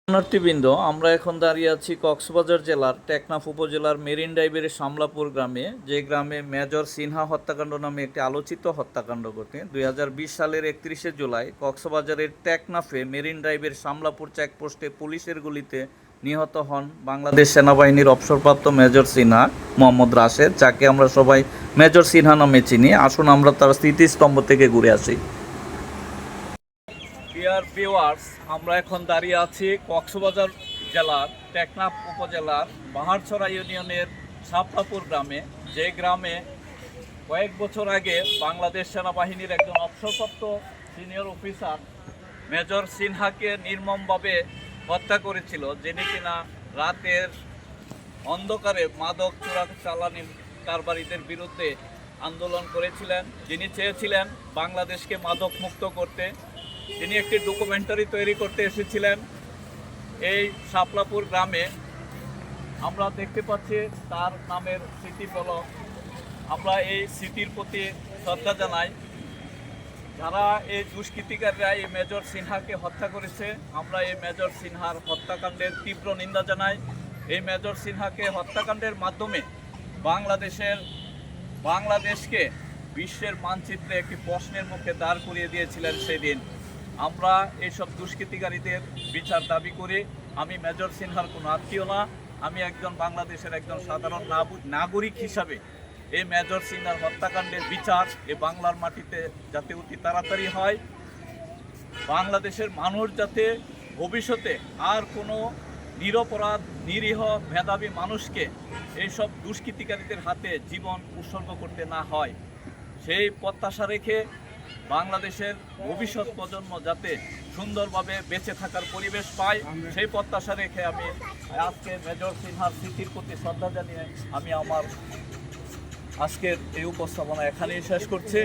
শরণার্থীবৃন্দ, আমরা এখন দাঁড়িয়ে আছি কক্সবাজার জেলার টেকনাফ উপজেলার মেরিন ড্রাইভের শামলাপুর গ্রামে, যে গ্রামে মেজর সিনহা হত্যাকাণ্ড নামে একটি আলোচিত হত্যাকাণ্ড ঘটে 2020 সালের 31শে জুলাই কক্সবাজারের টেকনাফে মেরিন ড্রাইভের শামলাপুর চেকপোস্টে পুলিশের গুলিতে নিহত হন বাংলাদেশ সেনাবাহিনীর অবসরপ্রাপ্ত মেজর সিনহা মোহাম্মদ রাশেদ, যাকে আমরা সবাই মেজর সিনহা নামে চিনি। আসুন আমরা তার স্মৃতিস্তম্ভ থেকে ঘুরে আসি। ডিয়ার ভিউয়ার্স, আমরা এখন দাঁড়িয়ে আছি কক্সবাজার জেলার টেকনাফ উপজেলার বাহারছড়া ইউনিয়নের শাপলাপুর গ্রামে, যে গ্রামে কয়েক বছর আগে বাংলাদেশ সেনাবাহিনীর একজন অবসরপ্রাপ্ত সিনিয়র অফিসার মেজর সিনহাকে নির্মমভাবে হত্যা করেছিল, যিনি কিনা রাতের অন্ধকারে মাদক চোরাচালানি কারবারিদের বিরুদ্ধে আন্দোলন করেছিলেন, যিনি চেয়েছিলেন বাংলাদেশকে মাদক মুক্ত করতে। তিনি একটি ডকুমেন্টারি তৈরি করতে এসেছিলেন এই শাপলাপুর গ্রামে। আমরা দেখতে পাচ্ছি তার নামের স্মৃতিফলক। আমরা এই স্মৃতির প্রতি শ্রদ্ধা জানাই। যারা এই দুষ্কৃতিকারীরা এই মেজর সিনহাকে হত্যা করেছে, আমরা এই মেজর সিনহার হত্যাকাণ্ডের তীব্র নিন্দা জানাই। এই মেজর সিনহাকে হত্যাকাণ্ডের মাধ্যমে বাংলাদেশকে বিশ্বের মানচিত্রে একটি প্রশ্নের মুখে দাঁড় করিয়ে দিয়েছিলেন সেদিন। আমরা এইসব দুষ্কৃতিকারীদের বিচার দাবি করি। আমি মেজর সিনহার কোনো আত্মীয় না, আমি একজন বাংলাদেশের একজন সাধারণ নাগরিক হিসাবে এই মেজর সিনহার হত্যাকাণ্ডের বিচার এই বাংলার মাটিতে যাতে অতি তাড়াতাড়ি হয়, বাংলাদেশের মানুষ যাতে ভবিষ্যতে আর কোনো নিরপরাধ নিরীহ মেধাবী মানুষকে এইসব দুষ্কৃতিকারীদের হাতে জীবন উৎসর্গ করতে না হয়, সেই প্রত্যাশা রেখে বাংলাদেশের ভবিষ্যৎ প্রজন্ম যাতে সুন্দরভাবে বেঁচে থাকার পরিবেশ পায়, সেই প্রত্যাশা রেখে আমি আজকে মেজর সিনহার স্মৃতির প্রতি শ্রদ্ধা জানিয়ে আমি আমার আজকের এই উপস্থাপনা এখানেই শেষ করছি।